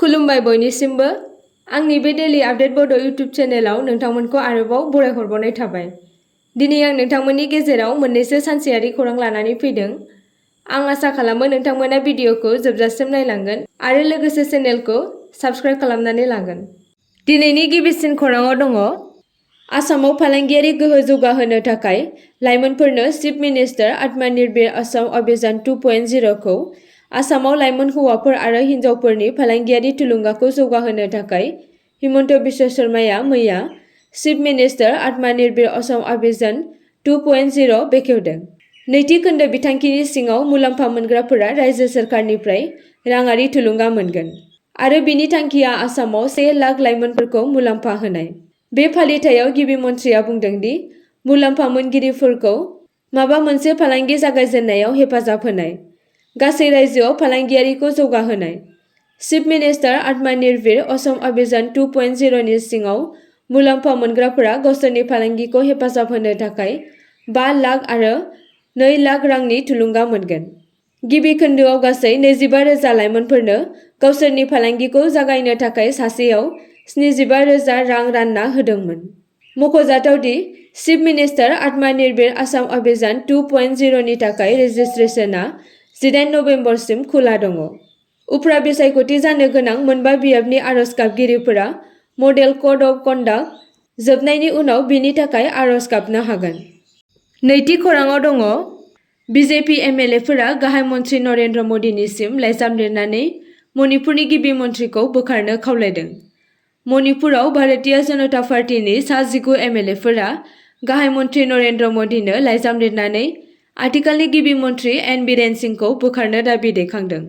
खुलुमबाय बयनिसिमबो आंनि बे डेली आपडेट बडो यूट्यूब चेनेलाव नोंथांमोनखौ आरोबाव बरायहरबावनाय थाबाय। दिनै आं नोंथांमोननि गेजेराव मोननैसो सानसेयारि खौरां लानानै फैदों। आं आसा खालामो नोंथांमोना भिडिअखौ जोबजासिम नायलांगोन आरो लोगोसे चेनेलखौ साबस्क्राइब खालामनानै लागोन। दिनैनि गिबिसिन खौराङाव दङ आसामाव फालांगियारि गोहो जौगाहोनो थाखाय लाइमोनफोरनो चिफ मिनिस्टार आत्मनिर्भर आसाम अभियान 2.0 खौ आसामाव लाइमोन हौवाफोर आरो हिन्जावफोरनि फालांगियारि थुलुंगाखौ जौगाहोनो थाखाय हिमन्त बिश्व शर्माया मैया चिफ मिनिस्टार आत्मनिर्भर आसाम अभियान 2.0 बेखेवदों। नैथि खोन्दो बिथांखिनि सिङाव मुलाम्फा मोनग्राफोरा रायजो सोरखारनिफ्राय राङारि थुलुंगा मोनगोन आरो बिनि थांखिया आसामाव 1 लाख लाइमोनफोरखौ मुलाम्फा होनाय। बे फालिथायाव गिबि मन्थ्रिया बुंदों दि मुलाम्फा मोनगिरिफोरखौ माबा मोनसे फालांगि जागायजेननायाव हेफाजाब होनाय, गासै रायजोआव फालांगियारिखौ जौगाहोनाय। चिफ मिनिस्टार आत्मनिर्भर आसाम अभियान 2.0 नि सिङाव मुलाम्फा मोनग्राफोरा गावसोरनि फालांगिखौ हेफाजाब होनो थाखाय 5 लाख आरो 2 लाख रांनि थुलुंगा मोनगोन। गिबि खोन्दोआव गासै 25,000 लाइमोनफोरनो गावसोरनि फालांगिखौ जागायनो थाखाय सासेयाव 75,000 रां रानना होदोंमोन। मख'जाथाव दि चिफ मिनिस्टार आत्मनिर्भर आसाम अभियान 2.0 नि थाखाय रेजिस्ट्रेशनआ 18 नबेम्बरसिम खुला दङ। उफ्रा बिसायख'थि जानो गोनां मोनबा बियाबनि आर'ज गाबगिरिफोरा मडेल कड अफ कन्डाक्ट जोबनायनि उनाव बिनि थाखाय आर'ज गाबनो हागोन। नैथि खौराङाव दङ बिजेपि एमएलएफोरा गाहाय मन्थ्रि नरेन्द्र मदिनिसिम लाइजाम लिरनानै मणिपुरनि गिबि मन्थ्रिखौ बोखारनो खावलायदों। मणिपुराव भारतीय जनता पार्टीनि सा 19 एमएलएफोरा गाहाय मन्थ्रि नरेन्द्र मदिनो लाइजाम लिरनानै आथिखालनि गिबि मन्थ्रि एन बीरेन सिंहखौ बोखारनो दाबि दैखांदों।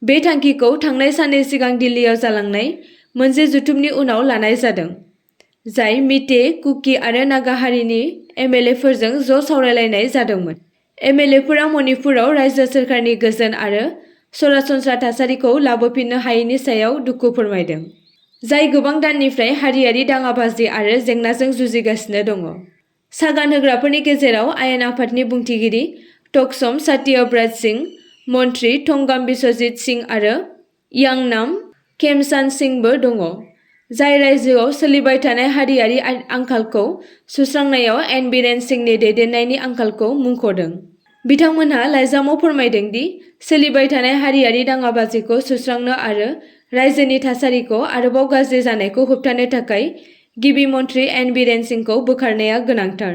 बे थांखिखौ थांनाय साननै सिगां दिल्लीयाव जालांनाय मोनसे जथुमनि उनाव लानाय जादों, जाय मिते, कुकी आरो नागा हारिनि एमएलएफोरजों ज' सावरायलायनाय जादोंमोन। एमएलएफोरा मणिपुराव रायजो सोरखारनि गोजोन आरो सरासनस्रा थासारिखौ लाबोफिननो हायैनि सायाव दुखु फोरमायदों, जाय गोबां दाननिफ्राय हारियारि दाङाबाजि आरो जेंनाजों जुजिगासिनो दङ। सागान होग्राफोरनि गेजेराव आयेन आफादनि बुंथिगिरि टकसम सत्यव्रत सिंह, मन्थ्रि थंगाम बिश्वजित सिंह आरो यांनाम खेमचांद सिंहबो दङ, जाय रायजोआव सोलिबाय थानाय हारियारि आंखालखौ सुस्रांनायाव एन बीरेन सिंहनि दैदेननायनि आंखालखौ मुंख'दों। बिथांमोनहा लाइजामाव फोरमायदों दि सोलिबाय थानाय हारियारि दाङाबाजिखौ सुस्रांनो आरो रायजोनि थासारिखौ आरोबाव गाज्रि जानायखौ होबथानो थाखाय गिबि मन्थ्रि एन बीरेन सिंहखौ बोखारनाया गोनांथार।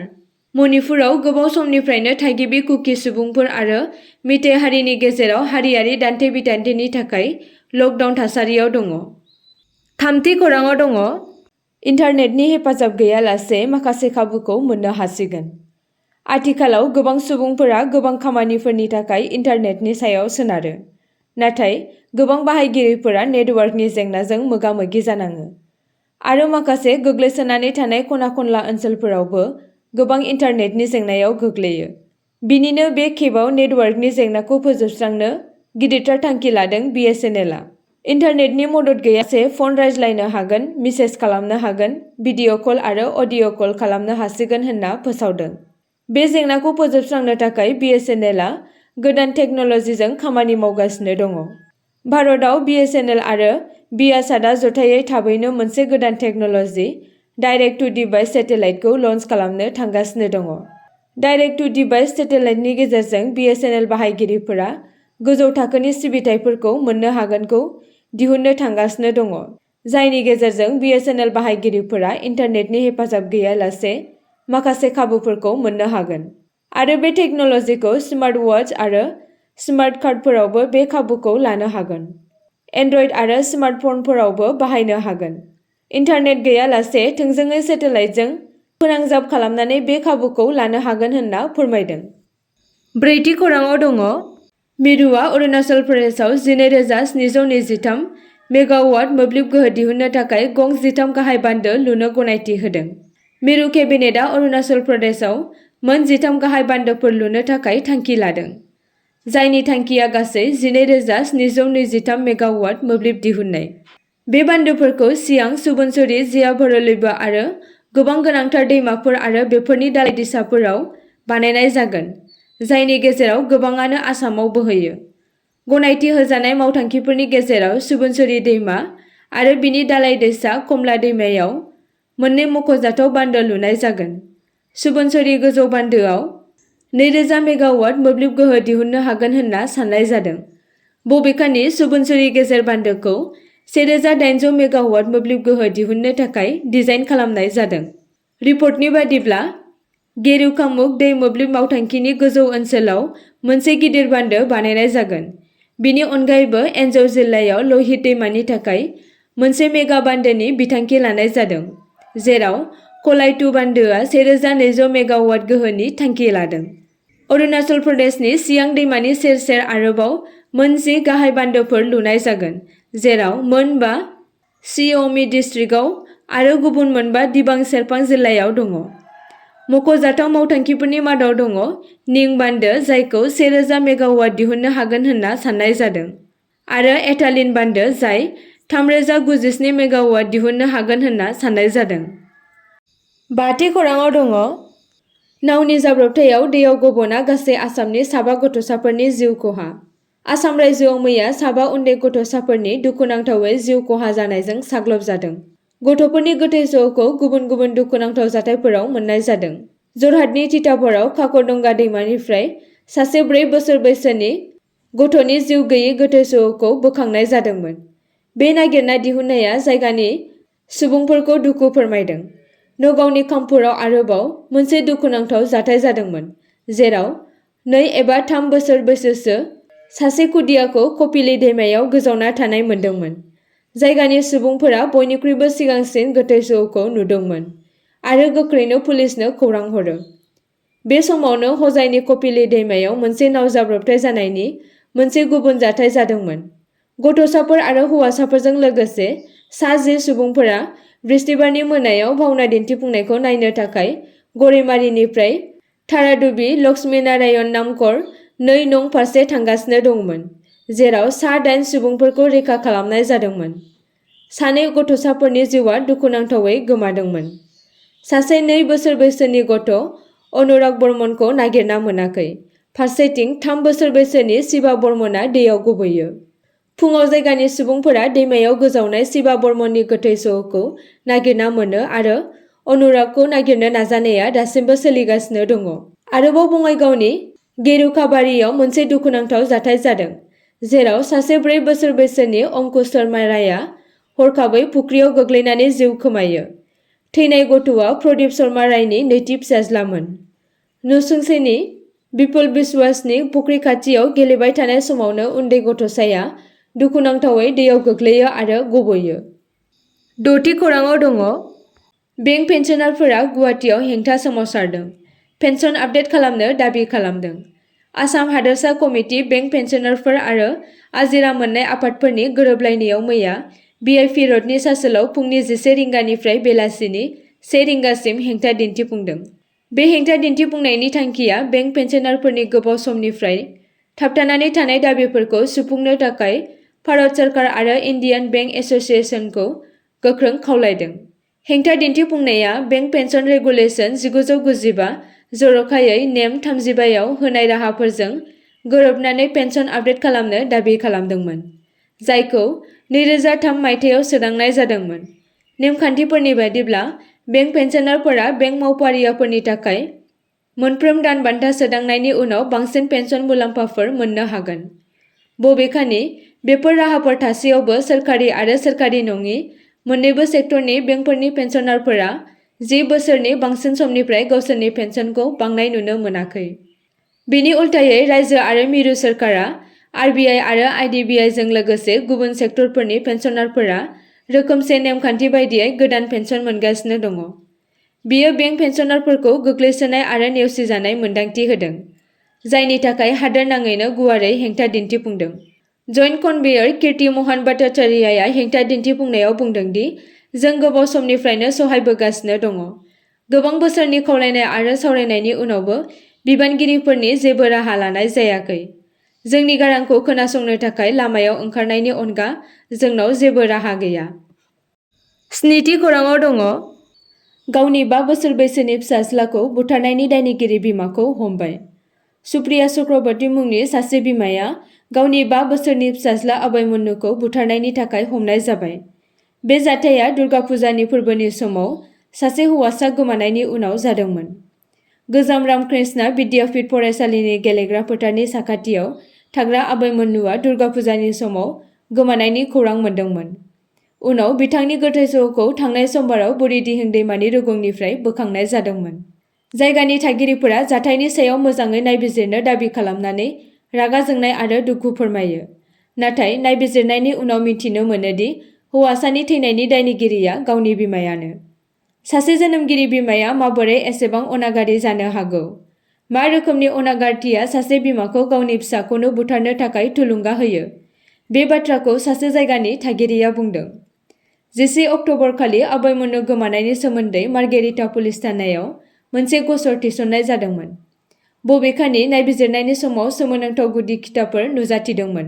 मणिपुराव गोबाव समनिफ्रायनो थागिबि कुकी सुबुंफोर आरो मिते हारिनि गेजेराव हारियारि दान्थे-बिदान्थेनि थाखाय लकडाउन थासारियाव दङ। थामथि खौराङाव दङ इन्टारनेटनि हेफाजाब गैयालासे माखासे खाबुखौ मोननो हासिगोन। आथिखालाव गोबां सुबुंफोरा गोबां खामानिफोरनि थाखाय इन्टारनेटनि सायाव सोनारो, नाथाय गोबां बाहायगिरिफोरा नेटवार्कनि जेंनाजों मोगा-मोगि जानाङो आरो माखासे गोग्लैसोनानै थानाय खना-खनला ओनसोलफोरावबो गोबां इन्टारनेटनि जेंनायाव गोग्लैयो। बिनिनो बे खेबाव नेटवार्कनि जेंनाखौ फोजोबस्रांनो गिदिरथार थांखि लादों BSNL आ। इन्टारनेटनि मदद गैयालासे फन रायज्लायनो हागोन, मेसेज खालामनो हागोन, भिडिअ' कल आरो अडिअ' कल खालामनो हासिगोन होनना फोसावदों। बे जेंनाखौ फोजोबस्रांनो थाखाय BSNL आ गोदान टेक्न'लजिजों खामानि मावगासिनो दङ। भारतआव BSNL आरो बियासाटआ जथायै थाबैनो मोनसे गोदान टेक्न'लजि डाइरेक्ट टु डिभाइस सेटेलाइटखौ लन्च खालामनो थांगासिनो दङ। डाइरेक्ट टु डिभाइस सेटेलाइटनि गेजेरजों BSNL बाहायगिरिफोरा गोजौ थाखोनि सिबिथाइफोरखौ मोननो हागोनखौ दिहुननो थांगासिनो दङ, जायनि गेजेरजों BSNL बाहायगिरिफोरा इन्टारनेटनि हेफाजाब गैयालासे माखासे खाबुफोरखौ मोननो हागोन आरो बे टेक्न'लजिखौ स्मार्ट वाच आरो स्मार्ट कार्डफोरावबो बे खाबुखौ लानो हागोन। एन्ड्रइड आरो स्मार्टफनफोरावबो बाहायनो हागोन। इन्टारनेट गैयालासे थोंजोङै सेटेलाइटजों फोनांजाब खालामनानै बे खाबुखौ लानो हागोन होनना फोरमायदों। ब्रैथि खौराङाव दङ मिरुआ अरुणाचल प्रदेशआव 12,723 मेगावाट मोब्लिब गोहो दिहुननो थाखाय गं 13 गाहाय बान्दो लुनो गनायथि होदों। मिरु केबिनेटआ अरुणाचल प्रदेशआव मोन 13 गाहाय बान्दोफोर लुनो थाखाय थांखि लादों, जायनि थांखिया गासै 12,723 मेगावाट मोब्लिब दिहुननाय। बे बान्दोफोरखौ सियां, सुबनसिरि, जिया भरलैबो आरो गोबां गोनांथार दैमाफोर आरो बेफोरनि दालाय-दैसाफोराव बानायनाय जागोन, जायनि गेजेराव गोबांआनो आसामाव बोहैयो। गनायथि होजानाय मावथांखिफोरनि गेजेराव सुबुनसरी दैमा आरो बिनि दालाय दैसा कमला दैमायाव मोननै मख'जाथाव बान्दो लुनाय जागोन। सुबुनसरी गोजौ बान्दोआव 2000 मेगावाट मोब्लिब गोहो दिहुननो हागोन होनना साननाय जादों। बबेखानि सुबुनसरी गेजेर बान्दोखौ 1800 मेगावाट मोब्लिब गोहो दिहुननो थाखाय डिजाइन खालामनाय जादों। रिपर्टनि बादिब्ला गेरुकामुख दै मोब्लिब मावथांखिनि गोजौ ओनसोलाव मोनसे गिदिर बान्दो बानायनाय जागोन। बिनि अनगायैबो एन्जर जिल्लायाव लहित दैमानि थाखाय मोनसे मेगा बान्दोनि बिथांखि लानाय जादों, जेराव कलाइटु बान्दोआ 1200 मेगावाट गोहोनि थांखि लादों। अरुणाचल प्रदेशनि सियां दैमानि सेर सेर आरोबाव मोन 10 गाहाय बान्दोफोर लुनाय जागोन, जेराव मोन 5 सिओमी डिस्ट्रिक्टआव आरो गुबुन मोन 5 दिबां सेरफां जिल्लायाव दङ। मख'जाथाव मावथांखिफोरनि मादाव दङ निं बान्दो, जायखौ 1000 मेगावाट दिहुननो हागोन होनना साननाय जादों, आरो एटालिन बान्दो, जाय 3097 मेगावाट दिहुननो हागोन होनना साननाय जादों। बाथि खौराङाव दङ नावनि जाब्रबथायाव दैयाव गब'ना गासै आसामनि 7 गथ'साफोरनि जिउ खहा। आसाम रायजोआव मैया 7 उन्दै गथ'साफोरनि दुखुनांथावै जिउ खहा जानायजों साग्लोबजादों। गथ'फोरनि गोथै सह'खौ गुबुन गुबुन दुखुनांथाव जाथायफोराव मोन्नाय जादों। जरहाटनि तिताबराव काकरडंगा दैमानिफ्राय सासे 4 बोसोर बैसोनि गथ'नि जिउ गैयै गोथै सह'खौ बोखांनाय जादोंमोन। बे नागिरना दिहुननाया जायगानि सुबुंफोरखौ दुखु फोरमायदों। नगावनि खामपुराव आरोबाव मोनसे दुखुनांथाव जाथाय जादोंमोन, जेराव 2 एबा 3 बोसोर बैसोसो सासे खुदियाखौ कपिली दैमायाव गोजावना थानाय मोनदोंमोन। जायगानि सुबुंफोरा बयनिख्रुइबो सिगांसिन गोथै सह'खौ नुदोंमोन आरो गोख्रैनो पुलिसनो खौरां हरो। बे समावनो हजाइनि कपिली दैमायाव मोनसे नाव जाब्रबथाय जानायनि मोनसे गुबुन जाथाय जादोंमोन। गथ'साफोर आरो हौवासाफोरजों लोगोसे सा 10 सुबुंफोरा बृहस्पतिबारनि मोनायाव भावना दिन्थिफुंनायखौ नायनो थाखाय गरिमारीनिफ्राय थाराडुबी लक्ष्मीनारायण नामकर 2 नं फारसे थांगासिनो दंमोन, जेराव सा 8 सुबुंफोरखौ रैखा खालामनाय जादोंमोन। 2 गथ'साफोरनि जिउआ दुखुनांथावै गोमादोंमोन। सासे 2 बोसोर बैसोनि गथ' अनुराग बर्मनखौ नागिरना मोनाखै। फारसेथिं 3 बोसोर बैसोनि शिवा बर्मनआ दैयाव गबयो। फुङाव जायगानि सुबुंफोरा दैमायाव गोजावनाय शिवा बर्मननि गोथै सह'खौ नागिरना मोनो आरो अनुरागखौ नागिरनो नाजानाया दासिमबो सोलिगासिनो दङ। आरोबाव बङाइगावनि गेरुकाबारियाव मोनसे दुखुनांथाव जाथाय जादों, जेराव सासे 4 बोसोर बैसोनि अंकुश शर्मा रायआ हरखाबै फुख्रियाव गोग्लैनानै जिउ खोमायो। थैनाय गथ'आ प्रदीप शर्मा रायनि नैथि फिसाज्लामोन। नसुंसेनि बिपुल बिश्वासनि फुख्रि खाथियाव गेलेबाय थानाय समावनो उन्दै गथ'साया दुखुनांथावै दैयाव गोग्लैयो आरो गबयो। 6थि खौराङाव दङ बेंक पेन्सनारफोरा गुवाहाटीआव हेंथा सोमावसारदों, पेन्सन आपडेट खालामनो दाबि खालामदों। आसाम हादोरसा कमिटि बेंक पेन्सनारफोर आरो आजिरा मोननाय आफादफोरनि गोरोबलायनायाव मैया भिआइपि रडनि सासोलाव फुंनि 11 रिंगानिफ्राय बेलासिनि 1 रिंगासिम हेंथा दिन्थिफुंदों। बे हेंथा दिन्थिफुंनायनि थांखिया बेंक पेन्सनारफोरनि गोबाव समनिफ्राय थाबथानानै थानाय दाबिफोरखौ सुफुंनो थाखाय भारत सोरखार आरो इन्डियान बेंक एस'सिएशनखौ गोख्रों खावलायदों। हेंथा दिन्थिफुंनाया बेंक पेन्सन रेगुलेशन 1995 जर'खायै नेम 35 आव होनाय राहाफोरजों गोरोबनानै पेन्सन आपडेट खालामनो दाबि खालामदोंमोन, जायखौ 2003 मायथाइयाव सोदांनाय जादोंमोन। नेमखान्थिफोरनि बायदिब्ला बेंक पेन्सनारफोरा बेंक मावफारियाफोरनि थाखाय मोनफ्रोम दान बान्था सोदांनायनि उनाव बांसिन पेन्सन मुलाम्फाफोर मोननो हागोन। बबेखानि बेफोर राहाफोर थासेयावबो सोरखारि आरो सोरखारि नङि मोन्नैबो सेक्टरनि बेंकफोरनि पेन्सनारफोरा 10 बोसोरनि बांसिन समनिफ्राय गावसोरनि पेन्सनखौ बांनाय नुनो मोनाखै। बिनि उल्थायै रायजो आरो मिरु सोरखारा आरबिआइ आरो आइडिबिआइजों लोगोसे गुबुन सेक्टरफोरनि पेन्सनारफोरा रोखोमसे नेमखान्थि बायदियै गोदान पेन्सन मोनगासिनो दङ। बियो बेंक पेन्सनारफोरखौ गोग्लैसोनाय आरो नेवसिजानाय मोन्दांथि होदों, जायनि थाखाय हादोरनाङैनो गुवारै हेंथा दिन्थिफुंदों। जइन्ट कनभेयर कीर्ति मोहन भट्टाचार्यआ हेंथा दिन्थिफुंनायाव बुंदों दि जों गोबाव समनिफ्रायनो सहायबोगासिनो दङ। गोबां बोसोरनि खावलायनाय आरो सावरायनायनि उनावबो बिबानगिरिफोरनि जेबो राहा लानाय जायाखै। जोंनि गारांखौ खोनासंनो थाखाय लामायाव ओंखारनायनि अनगा जोंनाव जेबो राहा गैया। 7थि खौराङाव दङ गावनि 5 बोसोर बैसोनि फिसाज्लाखौ बुथारनायनि दायनिगिरि बिमाखौ हमबाय। सुप्रिया चक्रवर्ती मुंनि सासे बिमाया गावनि 5 बोसोरनि फिसाज्ला अभयमन्युखौ बुथारनायनि थाखाय हमनाय जाबाय। बे जाथाया दुर्गा फुजानि फोरबोनि समाव सासे हौवासा गोमानायनि उनाव जादोंमोन। गोजाम रामकृष्ण विद्यापीठ फरायसालिनि गेलेग्रा फोथारनि साखाथियाव थाग्रा अभयमन्युआ दुर्गा फुजानि समाव गोमानायनि खौरां मोनदोंमोन। उनाव बिथांनि गोथै सह'खौ थांनाय समबाराव बुरिदिहिं दैमानि रुगुंनिफ्राय बोखांनाय जादोंमोन। जायगानि थागिरिफोरा जाथायनि सायाव मोजाङै नायबिजिरनो दाबि खालामनानै रागा जोंनाय आरो दुखु फोरमायो। नाथाय नायबिजिरनायनि उनाव मिथिनो मोनो दि हौवासानि थैनायनि दायनिगिरिया गावनि बिमायानो। सासे जोनोमगिरि बिमाया माबोरै एसेबां अनागारि जानो हागौ? मा रोखोमनि अनागारथिया सासे बिमाखौ गावनि फिसाखौनो बुथारनो थाखाय थुलुंगा होयो? बे बाथ्राखौ सासे जायगानि थागिरिया बुंदों। 10 अक्ट'बर खालि अभयमन्यु गोमानायनि सोमोन्दै मार्गेरिटा पुलिस थानायाव मोनसे गसर थिसननाय जादोंमोन। बबेखानि नायबिजिरनायनि समाव सोमोनांथाव गुदि खिथाफोर नुजाथिदोंमोन,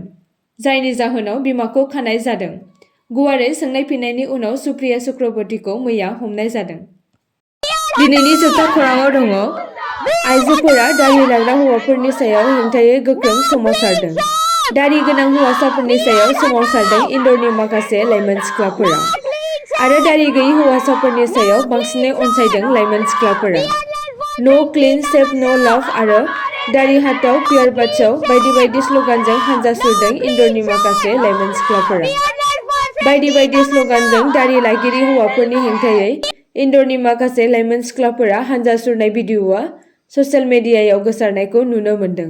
जायनि जाहोनाव बिमाखौ खानाय जादों। गुवारै सोंनाय-फिननायनि उनाव सुप्रिया चक्रवर्तीखौ मैया हमनाय जादों। दिनैनि जोबथा खौरांआव दङ। आइजोफोरा दारि लाग्रा हौवाफोरनि सायाव हेंथायै गोख्रों सोमावसारदों। दारि गोनां हौवासाफोरनि सायाव सोमावसारदों इन्दरनि माखासे लाइमोन सिख्लाफोरा। आरो दारि गैयै हौवासाफोरनि सायाव बांसिनै अनसायदों लाइमोन सिख्लाफोरा। "नो क्लीन शेव नो लाभ" आरो "दारि हाथाव प्यार बचाओ" बायदि बायदि स्ल'गानजों हानजा सुरदों इन्दरनि माखासे लाइमोन सिख्लाफोरा। बायदि बायदि स्ल'गानजों दारि लागिरि हौवाफोरनि हेंथायै इन्दरनि माखासे लाइमोन सिख्लाफोरा हानजा सुरनाय भिडिअ'आ ससियेल मिडियायाव गोसारनायखौ नुनो मोन्दों।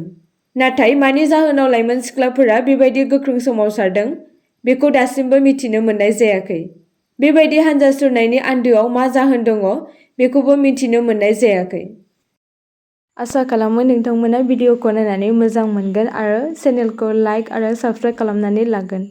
नाथाय मानि जाहोनाव लाइमोन सिख्लाफोरा बेबायदि गोख्रों सोमावसारदों, बेखौ दासिमबो मिथिनो मोननाय जायाखै। बेबायदि हानजा सुरनायनि आन्दोआव मा जाहोन दङ, बेखौबो मिथिनो मोननाय जायाखै। आसा खालामो नोंथांमोना भिडिअ'खौ नायनानै मोजां मोनगोन आरो चेनेलखौ लाइक आरो साबस्क्राइब खालामनानै लागोन।